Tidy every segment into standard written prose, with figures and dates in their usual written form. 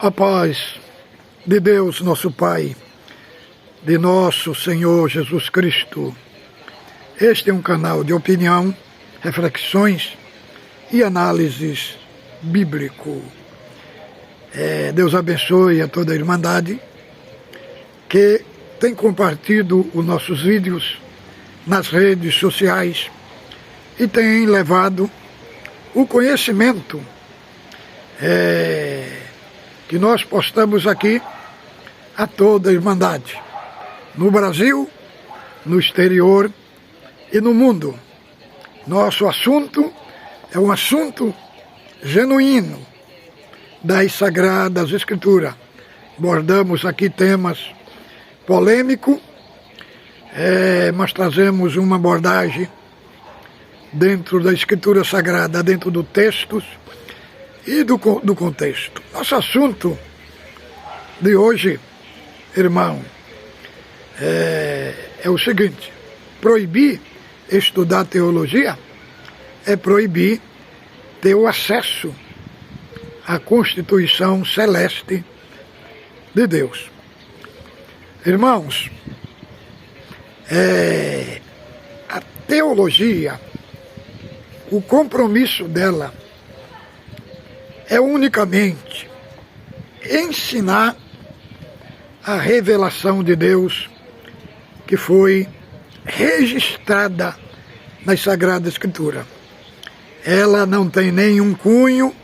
A paz de Deus, nosso Pai, de nosso Senhor Jesus Cristo. Este é um canal de opinião, reflexões e análises bíblico. Deus abençoe a toda a Irmandade que tem compartilhado os nossos vídeos nas redes sociais e tem levado o conhecimento que nós postamos aqui a toda a Irmandade, no Brasil, no exterior e no mundo. Nosso assunto é um assunto genuíno das Sagradas Escrituras. Abordamos aqui temas polêmicos, mas trazemos uma abordagem dentro da Escritura Sagrada, dentro do texto e do contexto. Nosso assunto de hoje, irmão, é o seguinte: proibir estudar teologia é proibir ter o acesso à Constituição Celeste de Deus. Irmãos, a teologia, o compromisso dela é unicamente ensinar a revelação de Deus que foi registrada nas Sagradas Escrituras. Ela não tem nenhum cunho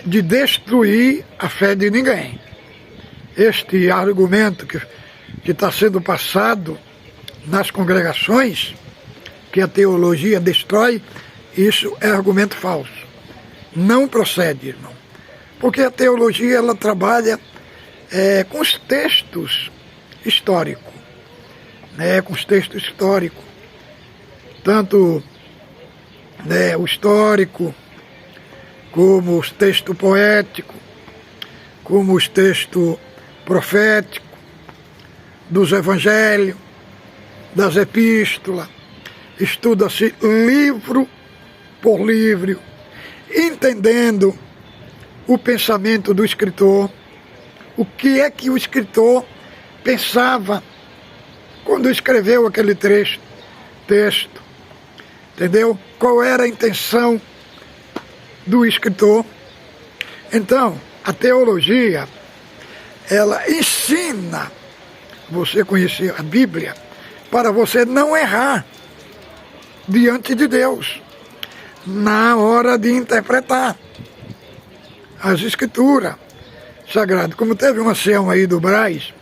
de destruir a fé de ninguém. Este argumento que está sendo passado nas congregações, que a teologia destrói, isso é argumento falso. Não procede, irmão. Porque a teologia, ela trabalha com os textos históricos. Com os textos históricos. Tanto o histórico, como os textos poéticos, como os textos proféticos, dos evangelhos, das epístolas. Estuda-se livro por livro, entendendo o pensamento do escritor, o que é que o escritor pensava quando escreveu aquele texto, entendeu? Qual era a intenção do escritor. Então, a teologia, ela ensina você conhecer a Bíblia para você não errar diante de Deus na hora de interpretar as Escrituras Sagradas. Como teve uma ancião aí do Brás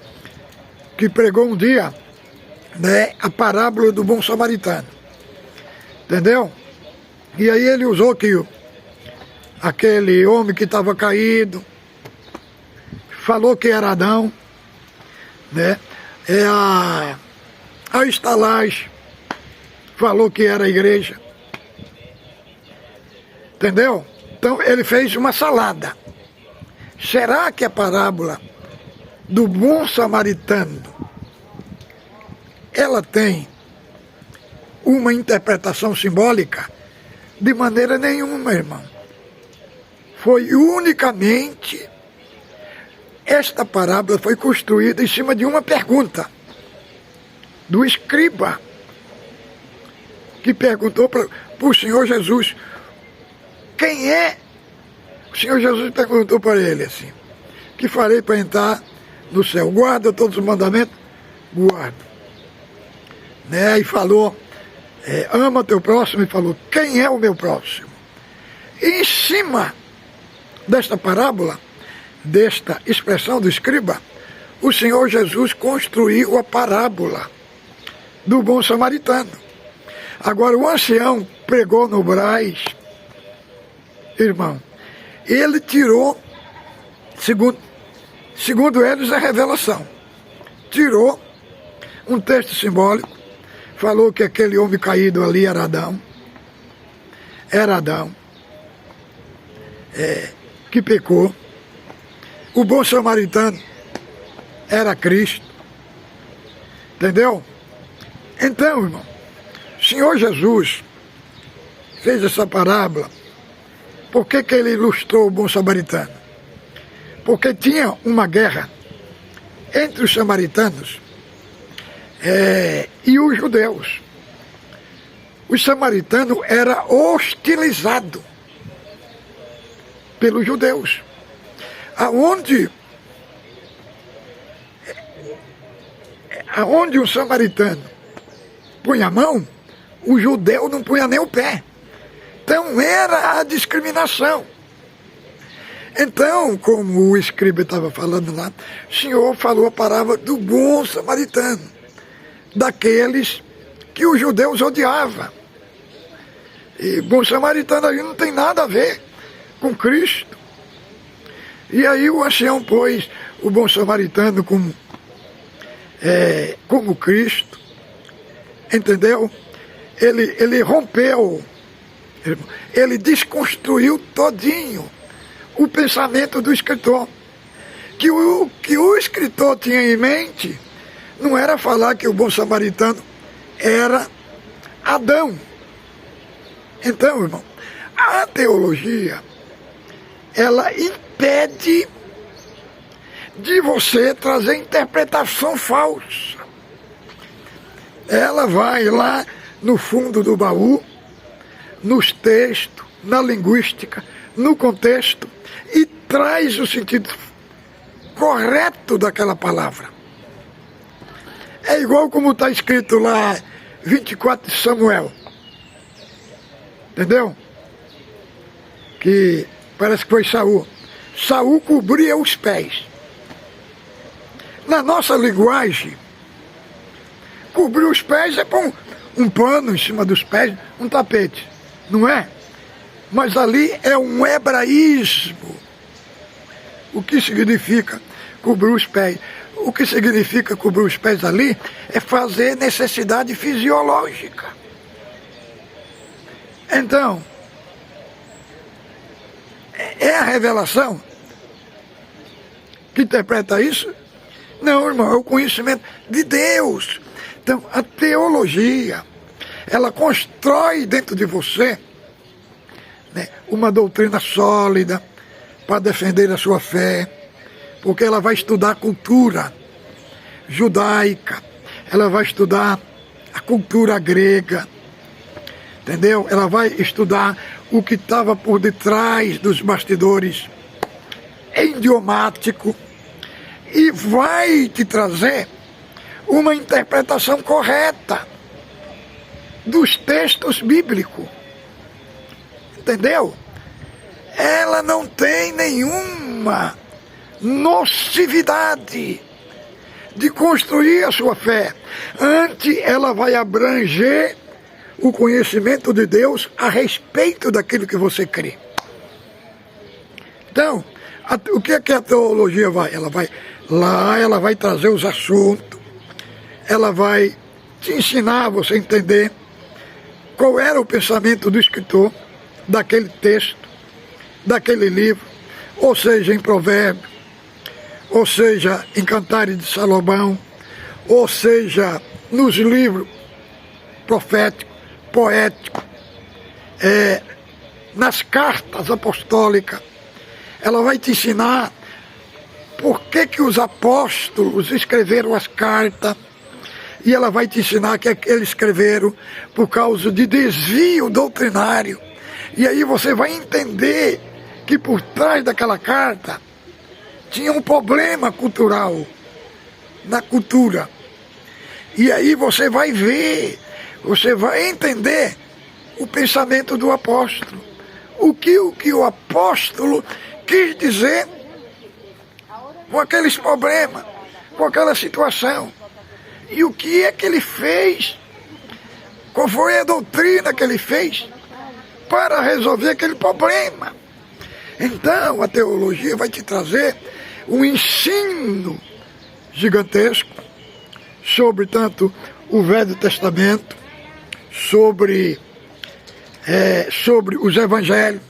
que pregou um dia a parábola do bom samaritano, entendeu? E aí ele usou que aquele homem que estava caído falou que era Adão, a estalagem falou que era a igreja, entendeu? Então ele fez uma salada. Será que a parábola do bom samaritano, ela tem uma interpretação simbólica? De maneira nenhuma, irmão. Foi unicamente, esta parábola foi construída em cima de uma pergunta do escriba, que perguntou para o Senhor Jesus, quem é? O Senhor Jesus perguntou para ele assim, que farei para entrar no céu? Guarda todos os mandamentos? Guardo. E falou, ama teu próximo, e falou, quem é o meu próximo? E em cima desta parábola, desta expressão do escriba, o Senhor Jesus construiu a parábola do bom samaritano. Agora, o ancião pregou no Brás, irmão, ele tirou, segundo eles, a revelação. Tirou um texto simbólico, falou que aquele homem caído ali era Adão. Era Adão, que pecou. O bom samaritano era Cristo. Entendeu? Então, irmão, o Senhor Jesus fez essa parábola. Por que ele ilustrou o bom samaritano? porque tinha uma guerra entre os samaritanos e os judeus. O samaritano era hostilizado pelos judeus. Aonde um samaritano punha a mão, o judeu não punha nem o pé. Então era a discriminação. Então, como o escriba estava falando lá, o Senhor falou a palavra do bom samaritano, daqueles que os judeus odiavam. E bom samaritano ali não tem nada a ver com Cristo. E aí o ancião pôs o bom samaritano como Cristo, entendeu? Ele rompeu, ele desconstruiu todinho o pensamento do escritor. Que o escritor tinha em mente não era falar que o bom samaritano era Adão. Então, irmão, a teologia, ela impede de você trazer interpretação falsa. Ela vai lá no fundo do baú, nos textos, na linguística, no contexto, e traz o sentido correto daquela palavra. É igual como está escrito lá, 24 de Samuel. Entendeu? Que parece que foi Saul. Saul cobria os pés. Na nossa linguagem, cobrir os pés é pôr um pano em cima dos pés, um tapete, não é? Mas ali é um hebraísmo. O que significa cobrir os pés? O que significa cobrir os pés ali é fazer necessidade fisiológica. Então, é a revelação que interpreta isso? Não, irmão, é o conhecimento de Deus. Então, a teologia, ela constrói dentro de você, né, uma doutrina sólida para defender a sua fé, porque ela vai estudar a cultura judaica, ela vai estudar a cultura grega, entendeu? Ela vai estudar o que estava por detrás dos bastidores idiomático e vai te trazer uma interpretação correta dos textos bíblicos. Entendeu? Ela não tem nenhuma nocividade de construir a sua fé. Antes, ela vai abranger o conhecimento de Deus a respeito daquilo que você crê. Então, o que é que a teologia vai? Ela vai lá, ela vai trazer os assuntos, ela vai te ensinar a você entender qual era o pensamento do escritor daquele texto, daquele livro, ou seja, em Provérbios, ou seja, em Cantares de Salomão, ou seja, nos livros proféticos, poéticos, nas cartas apostólicas. Ela vai te ensinar por que os apóstolos escreveram as cartas, e ela vai te ensinar que eles escreveram por causa de desvio doutrinário. E aí você vai entender que por trás daquela carta tinha um problema cultural, na cultura. E aí você vai ver, você vai entender o pensamento do apóstolo. O que o apóstolo quis dizer com aqueles problemas, com aquela situação. E o que é que ele fez? Qual foi a doutrina que ele fez para resolver aquele problema? Então, a teologia vai te trazer um ensino gigantesco sobre tanto o Velho Testamento, sobre os evangelhos,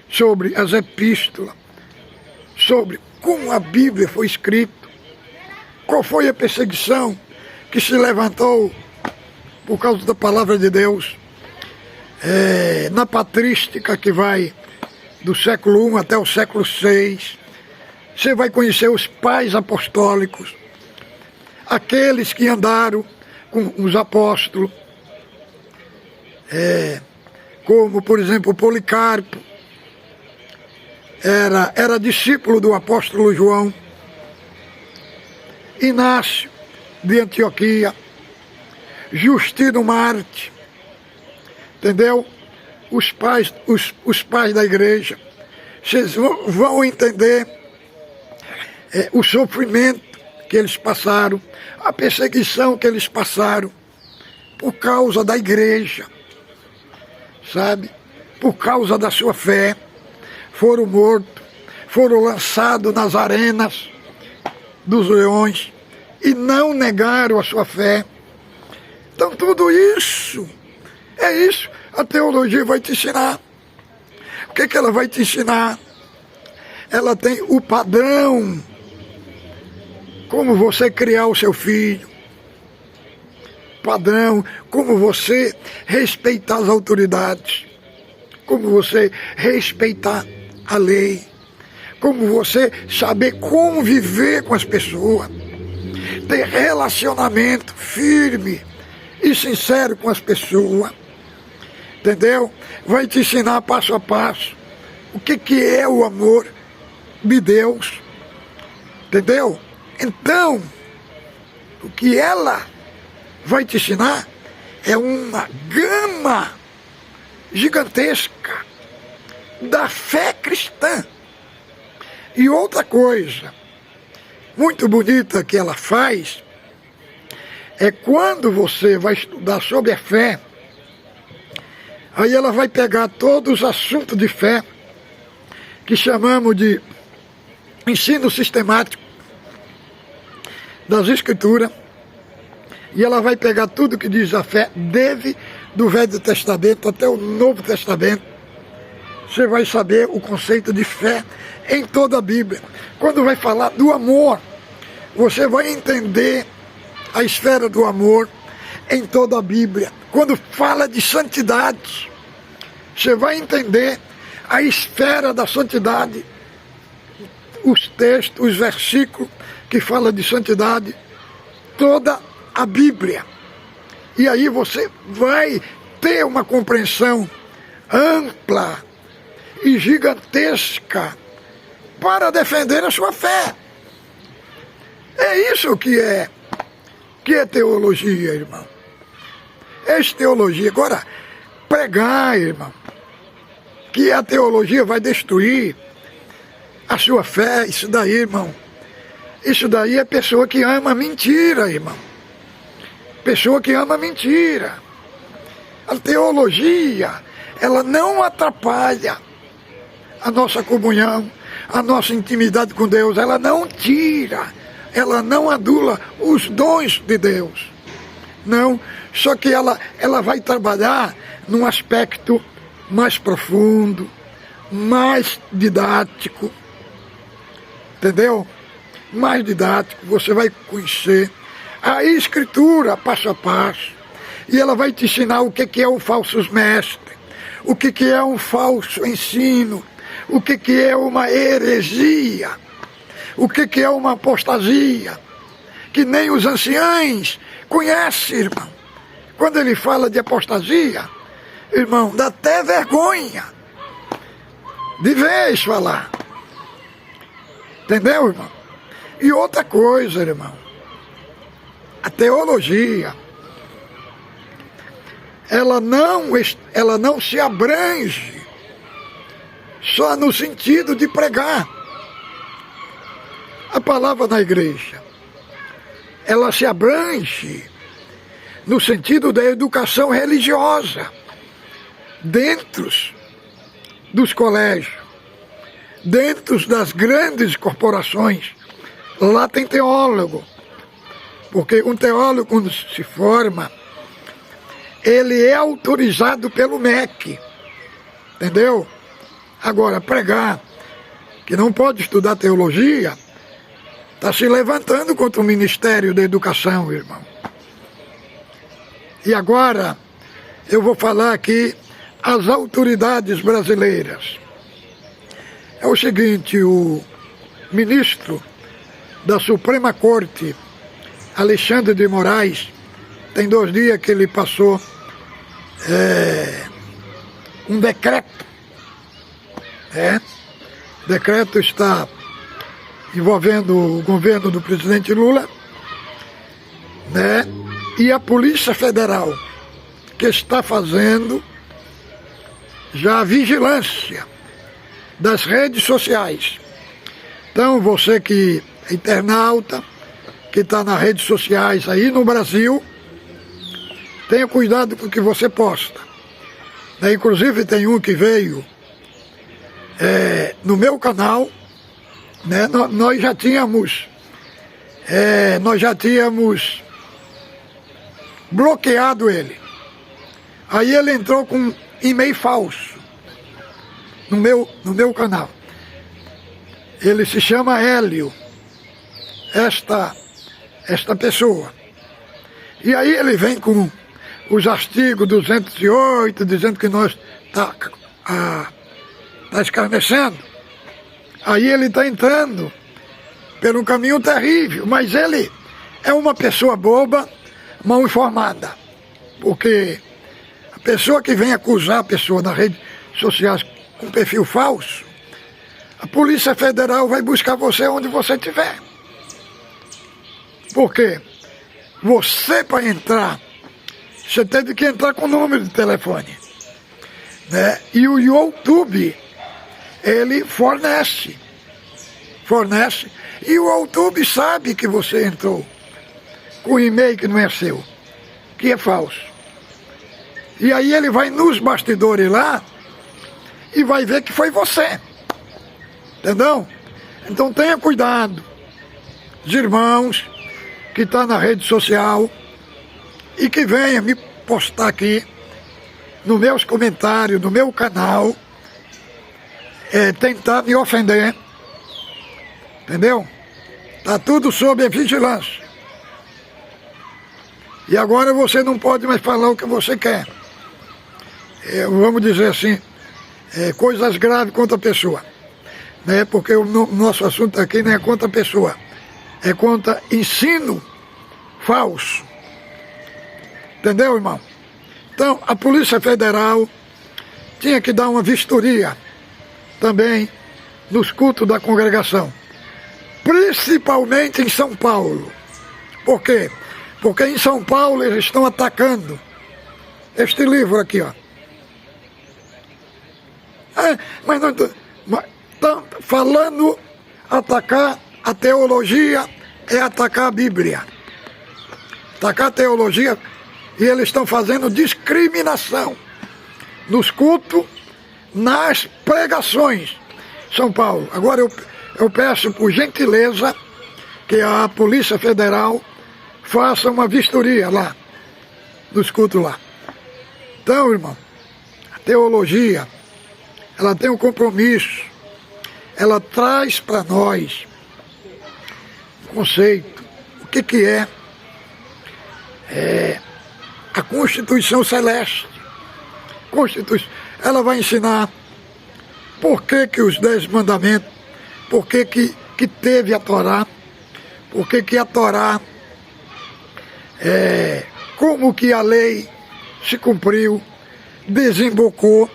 sobre as epístolas, sobre como a Bíblia foi escrita, qual foi a perseguição que se levantou por causa da palavra de Deus, na patrística que vai do século I até o século VI, Você vai conhecer os pais apostólicos, aqueles que andaram com os apóstolos, como, por exemplo, Policarpo, era discípulo do apóstolo João, Inácio de Antioquia, Justino Marte, entendeu? Os pais da igreja. Vocês vão entender o sofrimento que eles passaram, a perseguição que eles passaram por causa da igreja, sabe? Por causa da sua fé. Foram mortos, foram lançados nas arenas dos leões e não negaram a sua fé. Então tudo isso, é isso, a teologia vai te ensinar. O que ela vai te ensinar? Ela tem o padrão, como você criar o seu filho, padrão, como você respeitar as autoridades, como você respeitar a lei, como você saber conviver com as pessoas, ter relacionamento firme e sincero com as pessoas, entendeu? Vai te ensinar passo a passo o que é o amor de Deus, entendeu? Então, o que ela vai te ensinar é uma gama gigantesca da fé cristã. E outra coisa muito bonita que ela faz é quando você vai estudar sobre a fé, aí ela vai pegar todos os assuntos de fé que chamamos de ensino sistemático das Escrituras, e ela vai pegar tudo que diz a fé, desde do Velho Testamento até o Novo Testamento. Você vai saber o conceito de fé em toda a Bíblia. Quando vai falar do amor, você vai entender a esfera do amor em toda a Bíblia. Quando fala de santidade, você vai entender a esfera da santidade, os textos, os versículos que falam de santidade, toda a Bíblia. E aí você vai ter uma compreensão ampla e gigantesca para defender a sua fé. É isso que é teologia, irmão. É teologia. Agora, pregar, irmão, que a teologia vai destruir a sua fé, isso daí, irmão, isso daí é pessoa que ama mentira, irmão. Pessoa que ama mentira. A teologia, ela não atrapalha a nossa comunhão, a nossa intimidade com Deus. Ela não tira, ela não adula os dons de Deus. Não, só que ela vai trabalhar num aspecto mais profundo, mais didático, entendeu? Mais didático, você vai conhecer a Escritura passo a passo, e ela vai te ensinar o que é o falso mestre, o que é um falso ensino, o que é uma heresia, o que é uma apostasia, que nem os anciãos conhecem, irmão. Quando ele fala de apostasia, irmão, dá até vergonha de vez falar. Entendeu, irmão? E outra coisa, irmão, a teologia, ela não se abrange só no sentido de pregar a palavra na igreja. Ela se abrange no sentido da educação religiosa, dentro dos colégios, dentro das grandes corporações. Lá tem teólogo, porque um teólogo, quando se forma, ele é autorizado pelo MEC, entendeu? Agora, pregar, que não pode estudar teologia, está se levantando contra o Ministério da Educação, irmão. E agora, eu vou falar aqui as autoridades brasileiras. É o seguinte, ministro da Suprema Corte, Alexandre de Moraes, tem 2 dias que ele passou um decreto. O decreto está envolvendo o governo do presidente Lula, né? E a Polícia Federal, que está fazendo já a vigilância das redes sociais. Então, você que é internauta, que está nas redes sociais aí no Brasil, tenha cuidado com o que você posta. Inclusive tem um que veio no meu canal, né? Nós já tínhamos bloqueado ele. Aí ele entrou com e-mail falso no meu canal. Ele se chama Hélio, esta pessoa. E aí ele vem com os artigos 208, dizendo que nós tá escarnecendo. Aí ele está entrando por um caminho terrível, mas ele é uma pessoa boba, mal informada. Porque a pessoa que vem acusar a pessoa nas redes sociais com perfil falso, a Polícia Federal vai buscar você onde você estiver. Porque você, para entrar, você teve que entrar com o número de telefone, né? E o YouTube, ele fornece. E o YouTube sabe que você entrou com um e-mail que não é seu, que é falso. E aí ele vai nos bastidores lá e vai ver que foi você. Entendeu? Então tenha cuidado, os irmãos que estão na rede social e que venha me postar aqui nos meus comentários, no meu canal, tentar me ofender. Entendeu? Está tudo sob a vigilância. E agora você não pode mais falar o que você quer. Vamos dizer assim, coisas graves contra a pessoa. Né? Porque o nosso assunto aqui não é contra a pessoa, é contra ensino falso. Entendeu, irmão? Então, a Polícia Federal tinha que dar uma vistoria também nos cultos da congregação. Principalmente em São Paulo. Por quê? Porque em São Paulo eles estão atacando este livro aqui, ó. Mas não estão falando atacar a teologia, é atacar a Bíblia. Atacar a teologia, e eles estão fazendo discriminação nos cultos, nas pregações. São Paulo. Agora eu peço por gentileza que a Polícia Federal faça uma vistoria lá, nos cultos lá. Então, irmão, a teologia, ela tem um compromisso, ela traz para nós um conceito, o que é a Constituição Celeste. Ela vai ensinar por que os 10 mandamentos, por que teve a Torá, por que a Torá, como que a lei se cumpriu, desembocou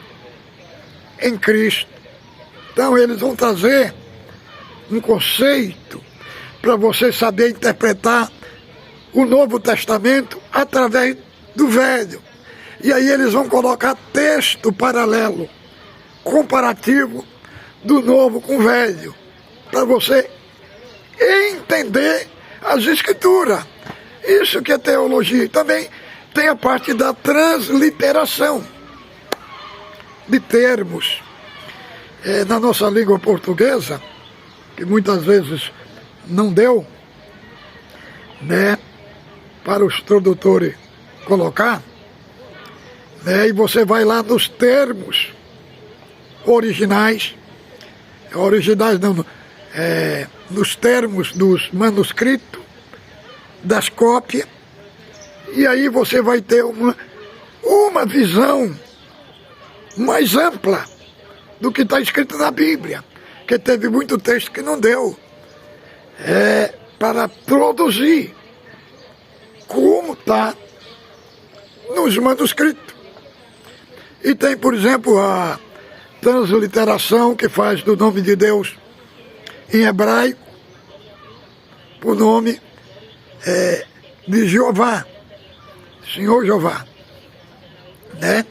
em Cristo. Então eles vão trazer um conceito para você saber interpretar o Novo Testamento através do Velho. E aí eles vão colocar texto paralelo, comparativo do Novo com o Velho, para você entender as Escrituras. Isso que é teologia. Também tem a parte da transliteração de termos na nossa língua portuguesa, que muitas vezes não deu, né, para os tradutores colocar, né, e você vai lá nos termos originais não, nos termos dos manuscritos, das cópias, e aí você vai ter uma visão mais ampla do que está escrito na Bíblia, que teve muito texto que não deu. para produzir, como está nos manuscritos. E tem, por exemplo, a transliteração que faz do nome de Deus em hebraico o nome de Jeová, Senhor Jeová, né?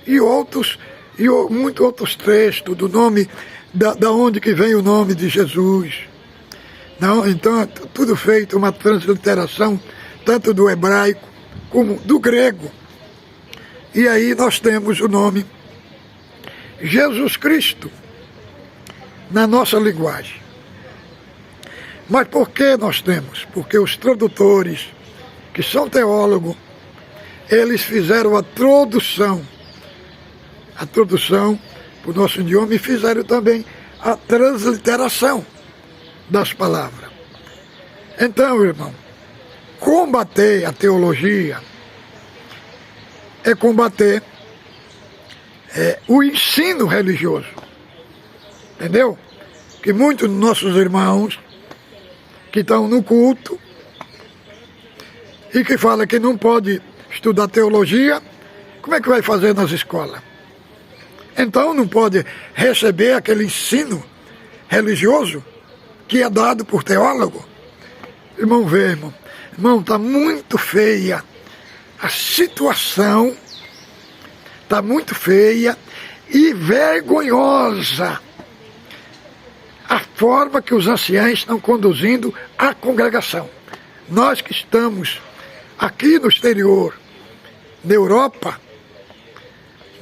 E muitos outros textos do nome, da onde que vem o nome de Jesus. Não, então, tudo feito, uma transliteração, tanto do hebraico como do grego. E aí nós temos o nome Jesus Cristo na nossa linguagem. Mas por que nós temos? Porque os tradutores, que são teólogos, eles fizeram a tradução para o nosso idioma e fizeram também a transliteração das palavras. Então, irmão, combater a teologia é combater o ensino religioso. Entendeu? Que muitos dos nossos irmãos que estão no culto e que falam que não pode estudar teologia, como é que vai fazer nas escolas? Então não pode receber aquele ensino religioso que é dado por teólogo. Irmão, vê, irmão. Irmão, está muito feia. A situação está muito feia e vergonhosa. A forma que os anciãos estão conduzindo a congregação. Nós que estamos aqui no exterior, na Europa,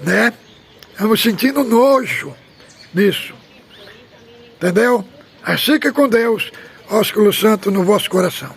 né? Estamos sentindo nojo nisso. Entendeu? Assim que com Deus, ósculo santo no vosso coração.